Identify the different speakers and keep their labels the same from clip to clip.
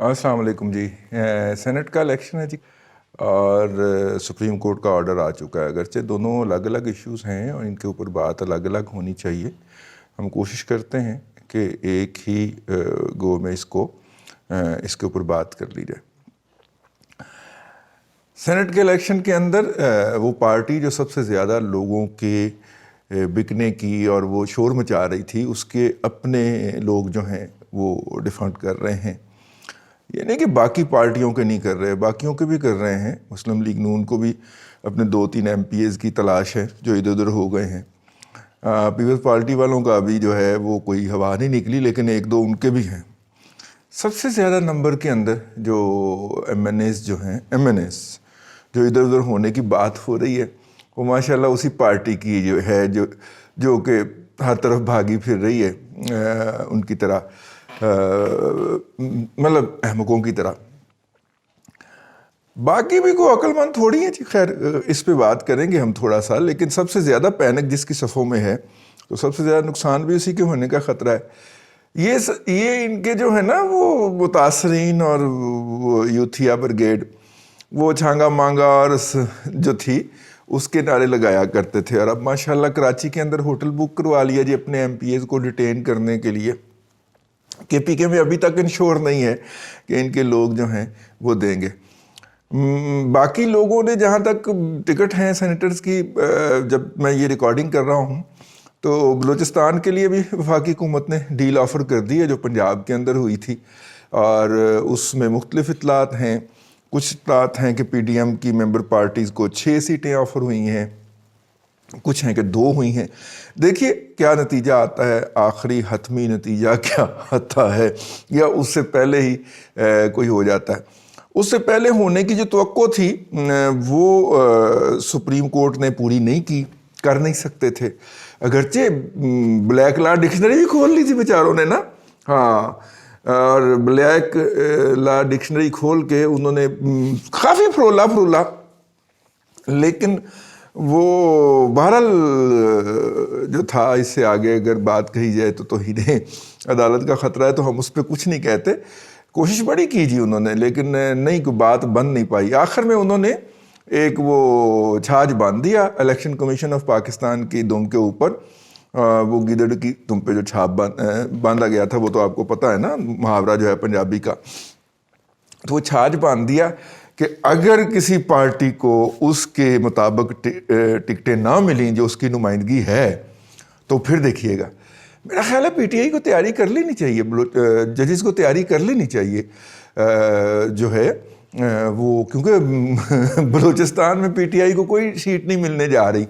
Speaker 1: السلام علیکم جی. سینٹ کا الیکشن ہے جی اور سپریم کورٹ کا آرڈر آ چکا ہے. اگرچہ دونوں الگ الگ ایشوز ہیں اور ان کے اوپر بات الگ الگ ہونی چاہیے. ہم کوشش کرتے ہیں کہ ایک ہی گو میں اس کے اوپر بات کر لی جائے. سینٹ کے الیکشن کے اندر وہ پارٹی جو سب سے زیادہ لوگوں کے بکنے کی اور وہ شور مچا رہی تھی، اس کے اپنے لوگ جو ہیں وہ ڈیفینڈ کر رہے ہیں. یہ نہیں کہ باقی پارٹیوں کے نہیں کر رہے، باقیوں کے بھی کر رہے ہیں. مسلم لیگ نون کو بھی اپنے 2-3 MPs کی تلاش ہے جو ادھر ادھر ہو گئے ہیں. پیپلز پارٹی والوں کا بھی جو ہے وہ کوئی ہوا نہیں نکلی، لیکن 1-2 ان کے بھی ہیں. سب سے زیادہ نمبر کے اندر جو MNAs جو ہیں، MNAs جو ادھر ادھر ہونے کی بات ہو رہی ہے، وہ ماشاءاللہ اسی پارٹی کی جو ہے جو کہ ہر طرف بھاگی پھر رہی ہے ان کی طرح، مطلب احمقوں کی طرح. باقی بھی کوئی عقل مند تھوڑی ہیں جی. خیر اس پہ بات کریں گے ہم تھوڑا سا، لیکن سب سے زیادہ پینک جس کی صفوں میں ہے تو سب سے زیادہ نقصان بھی اسی کے ہونے کا خطرہ ہے. یہ ان کے جو ہے نا وہ متاثرین اور وہ یوتھیا برگیڈ، وہ چھانگا مانگا اور جو تھی اس کے نعرے لگایا کرتے تھے. اور اب ماشاءاللہ کراچی کے اندر ہوٹل بک کروا لیا جی اپنے MPs کو ڈیٹین کرنے کے لیے. KPK میں ابھی تک انشور نہیں ہے کہ ان کے لوگ جو ہیں وہ دیں گے. باقی لوگوں نے جہاں تک ٹکٹ ہیں سینیٹرز کی، جب میں یہ ریکارڈنگ کر رہا ہوں تو بلوچستان کے لیے بھی وفاقی حکومت نے ڈیل آفر کر دی ہے جو پنجاب کے اندر ہوئی تھی، اور اس میں مختلف اطلاعات ہیں. کچھ اطلاعات ہیں کہ PDM کی ممبر پارٹیز کو 6 سیٹیں آفر ہوئی ہیں، کچھ ہیں کہ 2 ہوئی ہیں. دیکھیے کیا نتیجہ آتا ہے، آخری حتمی نتیجہ کیا آتا ہے، یا اس سے پہلے ہی کوئی ہو جاتا ہے. اس سے پہلے ہونے کی جو توقع تھی وہ سپریم کورٹ نے پوری نہیں کر نہیں سکتے تھے. اگرچہ بلیک لا ڈکشنری بھی کھول لی تھی بیچاروں نے نا، ہاں، اور بلیک لا ڈکشنری کھول کے انہوں نے کافی فرولا، لیکن وہ بہرحال جو تھا اس سے آگے اگر بات کہی جائے تو توہین عدالت کا خطرہ ہے، تو ہم اس پہ کچھ نہیں کہتے. کوشش بڑی کی جی انہوں نے، لیکن نہیں، کوئی بات بن نہیں پائی. آخر میں انہوں نے ایک وہ چھاج باندھ دیا الیکشن کمیشن آف پاکستان کی دم کے اوپر. وہ گیدڑ کی دم پہ جو چھاپ باندھا گیا تھا وہ تو آپ کو پتہ ہے نا، محاورہ جو ہے پنجابی کا. تو وہ چھاج باندھ دیا کہ اگر کسی پارٹی کو اس کے مطابق ٹکٹیں نہ ملیں جو اس کی نمائندگی ہے تو پھر دیکھیے گا. میرا خیال ہے PTI کو تیاری کر لینی چاہیے، ججز کو تیاری کر لینی چاہیے جو ہے وہ، کیونکہ بلوچستان میں PTI کو کوئی سیٹ نہیں ملنے جا رہی.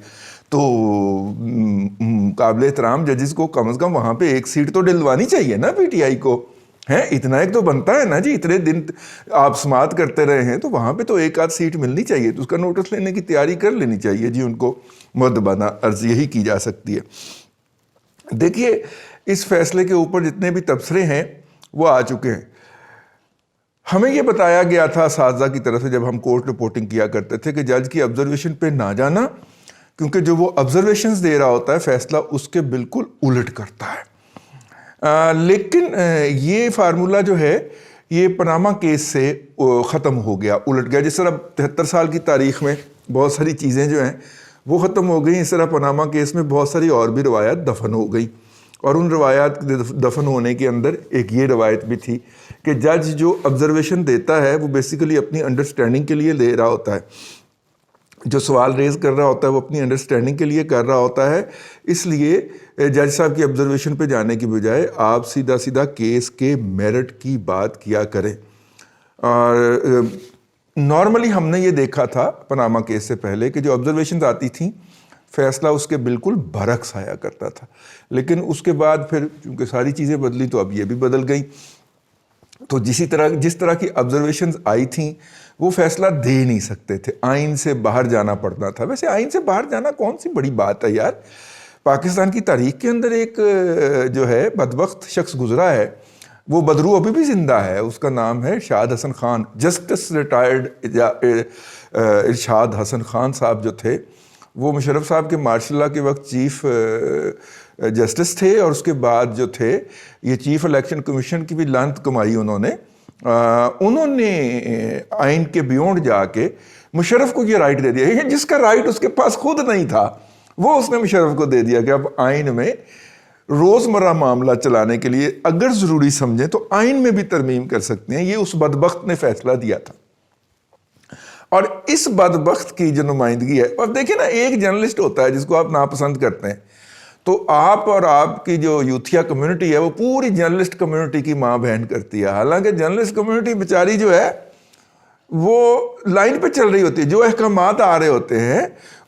Speaker 1: تو قابل احترام ججز کو کم از کم وہاں پہ ایک سیٹ تو ڈلوانی چاہیے نا PTI کو. اتنا ایک تو بنتا ہے نا جی، اتنے دن آپ سماعت کرتے رہے ہیں تو وہاں پہ تو ایک آدھ سیٹ ملنی چاہیے. تو اس کا نوٹس لینے کی تیاری کر لینی چاہیے جی ان کو. مؤدبانہ عرض یہی کی جا سکتی ہے. دیکھیے اس فیصلے کے اوپر جتنے بھی تبصرے ہیں وہ آ چکے ہیں. ہمیں یہ بتایا گیا تھا اساتذہ کی طرف سے جب ہم کورٹ رپورٹنگ کیا کرتے تھے کہ جج کی آبزرویشن پہ نہ جانا، کیونکہ جو وہ آبزرویشنز دے رہا ہوتا ہے فیصلہ اس کے بالکل الٹ کرتا ہے. لیکن یہ فارمولہ جو ہے یہ پاناما کیس سے ختم ہو گیا، الٹ گیا. جس طرح 73 سال کی تاریخ میں بہت ساری چیزیں جو ہیں وہ ختم ہو گئیں، اس طرح پاناما کیس میں بہت ساری اور بھی روایات دفن ہو گئی. اور ان روایات دفن ہونے کے اندر ایک یہ روایت بھی تھی کہ جج جو آبزرویشن دیتا ہے وہ بیسیکلی اپنی انڈرسٹینڈنگ کے لیے دے رہا ہوتا ہے. جو سوال ریز کر رہا ہوتا ہے وہ اپنی انڈرسٹینڈنگ کے لیے کر رہا ہوتا ہے. اس لیے جج صاحب کی آبزرویشن پہ جانے کی بجائے آپ سیدھا سیدھا کیس کے میرٹ کی بات کیا کریں. اور نارملی ہم نے یہ دیکھا تھا پاناما کیس سے پہلے کہ جو آبزرویشنز آتی تھیں فیصلہ اس کے بالکل برعکس آیا کرتا تھا. لیکن اس کے بعد پھر چونکہ ساری چیزیں بدلی تو اب یہ بھی بدل گئیں. تو جس طرح کی آبزرویشنز آئی تھیں وہ فیصلہ دے نہیں سکتے تھے، آئین سے باہر جانا پڑتا تھا. ویسے آئین سے باہر جانا کون سی بڑی بات ہے یار. پاکستان کی تاریخ کے اندر ایک جو ہے بدبخت شخص گزرا ہے، وہ بدرو ابھی بھی زندہ ہے، اس کا نام ہے ارشاد حسن خان. جسٹس ریٹائرڈ ارشاد حسن خان صاحب جو تھے وہ مشرف صاحب کے مارشل لا کے وقت چیف جسٹس تھے، اور اس کے بعد جو تھے یہ چیف الیکشن کمیشن کی بھی لعنت کمائی انہوں نے. انہوں نے آئین کے بیونڈ جا کے مشرف کو یہ رائٹ دے دیا، یہ جس کا رائٹ اس کے پاس خود نہیں تھا وہ اس نے مشرف کو دے دیا کہ اب آئین میں روزمرہ معاملہ چلانے کے لیے اگر ضروری سمجھیں تو آئین میں بھی ترمیم کر سکتے ہیں۔ یہ اس بدبخت نے فیصلہ دیا تھا، اور اس بدبخت کی جو نمائندگی ہے، اب دیکھیں نا ایک جرنلسٹ ہوتا ہے جس کو آپ ناپسند کرتے ہیں، تو آپ اور آپ کی جو یوتھیا کمیونٹی ہے وہ پوری جرنلسٹ کمیونٹی کی ماں بہن کرتی ہے، حالانکہ جرنلسٹ کمیونٹی بیچاری جو ہے وہ لائن پہ چل رہی ہوتی ہے، جو احکامات آ رہے ہوتے ہیں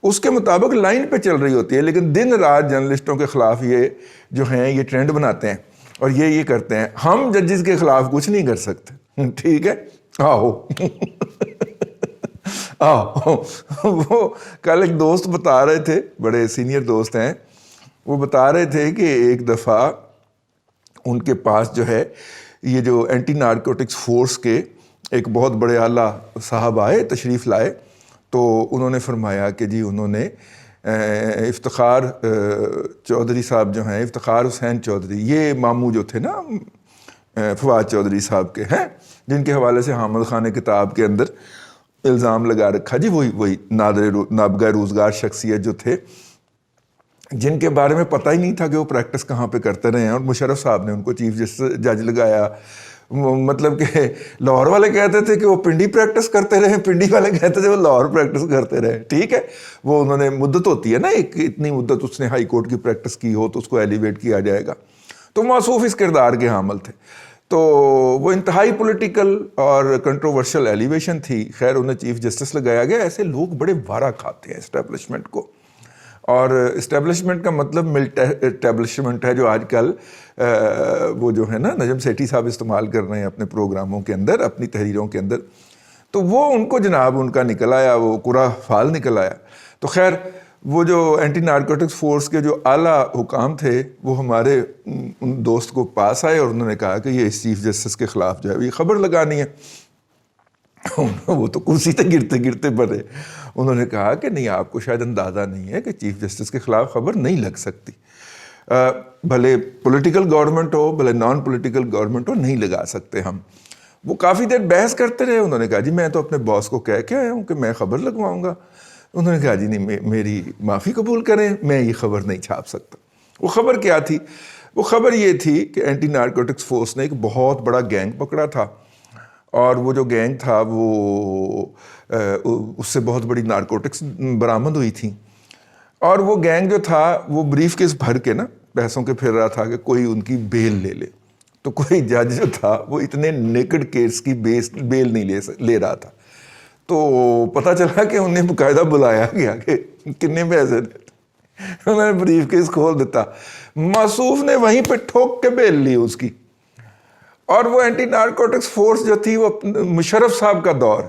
Speaker 1: اس کے مطابق لائن پہ چل رہی ہوتی ہے، لیکن دن رات جرنلسٹوں کے خلاف یہ جو ہیں یہ ٹرینڈ بناتے ہیں اور یہ کرتے ہیں۔ ہم ججز کے خلاف کچھ نہیں کر سکتے، ٹھیک ہے، آؤ آؤ۔ وہ کل ایک دوست بتا رہے تھے، بڑے سینئر دوست ہیں، وہ بتا رہے تھے کہ ایک دفعہ ان کے پاس جو ہے یہ جو اینٹی نارکوٹکس فورس کے ایک بہت بڑے اعلیٰ صاحب آئے، تشریف لائے، تو انہوں نے فرمایا کہ جی انہوں نے افتخار چودھری صاحب جو ہیں، افتخار حسین چودھری، یہ ماموں جو تھے نا فواد چودھری صاحب کے ہیں، جن کے حوالے سے حامد خان کتاب کے اندر الزام لگا رکھا، جی وہی نابغہ روزگار شخصیت جو تھے، جن کے بارے میں پتہ ہی نہیں تھا کہ وہ پریکٹس کہاں پہ کرتے رہے ہیں، اور مشرف صاحب نے ان کو چیف جج لگایا۔ مطلب کہ لاہور والے کہتے تھے کہ وہ پنڈی پریکٹس کرتے رہے، پنڈی والے کہتے تھے وہ لاہور پریکٹس کرتے رہے، ٹھیک ہے۔ وہ انہوں نے مدت ہوتی ہے نا ایک، اتنی مدت اس نے ہائی کورٹ کی پریکٹس کی ہو تو اس کو ایلیویٹ کیا جائے گا، تو موصوف اس کردار کے حامل تھے، تو وہ انتہائی پولیٹیکل اور کنٹروورشل ایلیویشن تھی۔ خیر انہیں چیف جسٹس لگایا گیا۔ ایسے لوگ بڑے وارہ کھاتے ہیں اسٹیبلشمنٹ کو، اور اسٹیبلشمنٹ کا مطلب ملٹ اسٹیبلشمنٹ ہے جو آج کل وہ جو ہے نا نجم سیٹھی صاحب استعمال کر رہے ہیں اپنے پروگراموں کے اندر، اپنی تحریروں کے اندر، تو وہ ان کو جناب ان کا نکل آیا، وہ قرا فال نکل آیا۔ تو خیر وہ جو اینٹی نارکوٹکس فورس کے جو اعلیٰ حکام تھے وہ ہمارے ان دوست کو پاس آئے اور انہوں نے کہا کہ یہ اس چیف جسٹس کے خلاف جو ہے یہ خبر لگانی ہے۔ وہ تو کرسی سے گرتے گرتے بڑے، انہوں نے کہا کہ نہیں، آپ کو شاید اندازہ نہیں ہے کہ چیف جسٹس کے خلاف خبر نہیں لگ سکتی، بھلے پولیٹیکل گورنمنٹ ہو بھلے نان پولیٹیکل گورنمنٹ ہو، نہیں لگا سکتے ہم۔ وہ کافی دیر بحث کرتے رہے، انہوں نے کہا جی میں تو اپنے باس کو کہہ کے آیا ہوں کہ میں خبر لگواؤں گا۔ انہوں نے کہا جی نہیں، میری معافی قبول کریں، میں یہ خبر نہیں چھاپ سکتا۔ وہ خبر کیا تھی؟ وہ خبر یہ تھی کہ اینٹی نارکوٹکس فورس نے ایک بہت بڑا گینگ پکڑا تھا، اور وہ جو گینگ تھا وہ اس سے بہت بڑی نارکوٹکس برآمد ہوئی تھیں، اور وہ گینگ جو تھا وہ بریف کیس بھر کے نا پیسوں کے پھر رہا تھا کہ کوئی ان کی بیل لے لے، تو کوئی جج جو تھا وہ اتنے نیکڈ کیس کی بیل نہیں لے رہا تھا، تو پتہ چلا کہ انہیں باقاعدہ بلایا گیا کہ کتنے پیسے دیتے، انہوں نے بریف کیس کھول دیتا، موصوف نے وہیں پہ ٹھوک کے بیل لی اس کی۔ اور وہ اینٹی نارکوٹکس فورس جو تھی وہ مشرف صاحب کا دور،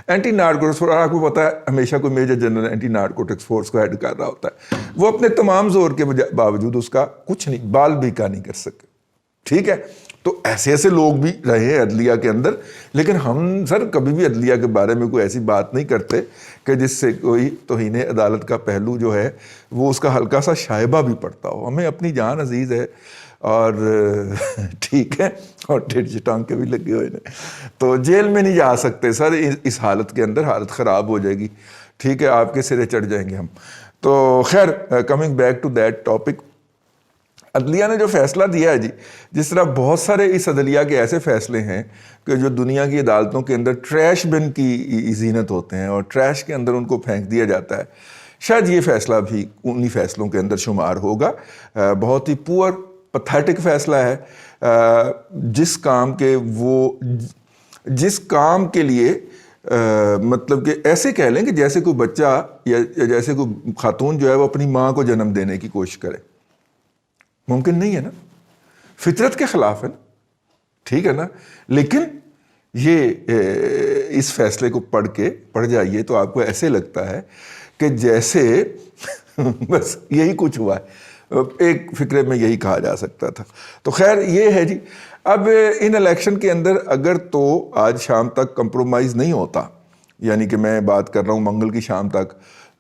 Speaker 1: اینٹی نارکوٹکس فورس، آپ کو پتہ ہے ہمیشہ کوئی major general anti narcotics force کو ہیڈ کر رہا ہوتا ہے، وہ اپنے تمام زور کے باوجود اس کا کچھ نہیں، بال بھی کا نہیں کر سکے، ٹھیک ہے۔ تو ایسے ایسے لوگ بھی رہے ہیں عدلیہ کے اندر، لیکن ہم سر کبھی بھی عدلیہ کے بارے میں کوئی ایسی بات نہیں کرتے کہ جس سے کوئی توہین عدالت کا پہلو جو ہے وہ اس کا ہلکا سا شائبہ بھی پڑتا ہو۔ ہمیں اپنی جان عزیز ہے، اور ٹھیک ہے، اور ڈیڑھ ٹانگ کے بھی لگے ہوئے ہیں، تو جیل میں نہیں جا سکتے سر اس حالت کے اندر، حالت خراب ہو جائے گی، ٹھیک ہے، آپ کے سرے چڑھ جائیں گے ہم۔ تو خیر coming back to that topic, عدلیہ نے جو فیصلہ دیا ہے جی، جس طرح بہت سارے اس عدلیہ کے ایسے فیصلے ہیں کہ جو دنیا کی عدالتوں کے اندر ٹریش بن کی زینت ہوتے ہیں اور ٹریش کے اندر ان کو پھینک دیا جاتا ہے، شاید یہ فیصلہ بھی انہی فیصلوں کے اندر شمار ہوگا۔ بہت ہی پور پتھیٹک فیصلہ ہے، جس کام کے لیے مطلب کہ ایسے کہہ لیں کہ جیسے کوئی بچہ یا جیسے کوئی خاتون جو ہے وہ اپنی ماں کو جنم دینے کی کوشش کرے، ممکن نہیں ہے نا، فطرت کے خلاف ہے نا، ٹھیک ہے نا۔ لیکن یہ اس فیصلے کو پڑھ جائیے تو آپ کو ایسے لگتا ہے کہ جیسے بس یہی کچھ ہوا ہے، ایک فکرے میں یہی کہا جا سکتا تھا۔ تو خیر یہ ہے جی، اب ان الیکشن کے اندر اگر تو آج شام تک کمپرومائز نہیں ہوتا، یعنی کہ میں بات کر رہا ہوں منگل کی شام تک،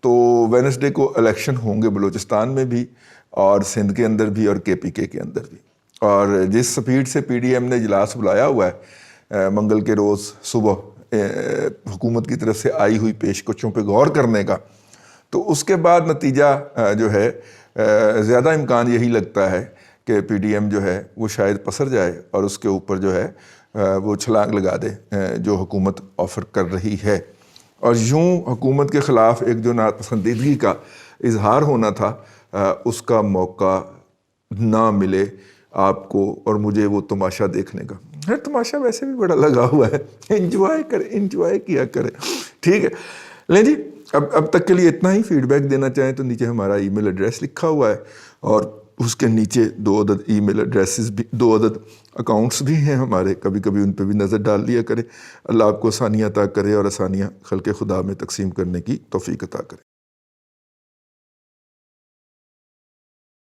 Speaker 1: تو وینسڈے کو الیکشن ہوں گے بلوچستان میں بھی اور سندھ کے اندر بھی اور کے پی کے اندر بھی، اور جس سپیڈ سے پی ڈی ایم نے اجلاس بلایا ہوا ہے منگل کے روز صبح حکومت کی طرف سے آئی ہوئی پیشکشوں پہ غور کرنے کا، تو اس کے بعد نتیجہ جو ہے زیادہ امکان یہی لگتا ہے کہ پی ڈی ایم جو ہے وہ شاید پسر جائے اور اس کے اوپر جو ہے وہ چھلانگ لگا دے جو حکومت آفر کر رہی ہے، اور یوں حکومت کے خلاف ایک جو ناپسندیدگی کا اظہار ہونا تھا اس کا موقع نہ ملے آپ کو اور مجھے وہ تماشا دیکھنے کا۔ ہر تماشا ویسے بھی بڑا لگا ہوا ہے، انجوائے کرے، انجوائے کیا کرے، ٹھیک ہے۔ لیں جی، اب تک کے لیے اتنا ہی۔ فیڈ بیک دینا چاہیں تو نیچے ہمارا ای میل ایڈریس لکھا ہوا ہے، اور اس کے نیچے 2 عدد ای میل ایڈریسز بھی، 2 عدد اکاؤنٹس بھی ہیں ہمارے، کبھی کبھی ان پہ بھی نظر ڈال لیا کرے۔ اللہ آپ کو آسانیاں عطا کرے اور آسانیاں خلق خدا میں تقسیم کرنے کی توفیق عطا کرے۔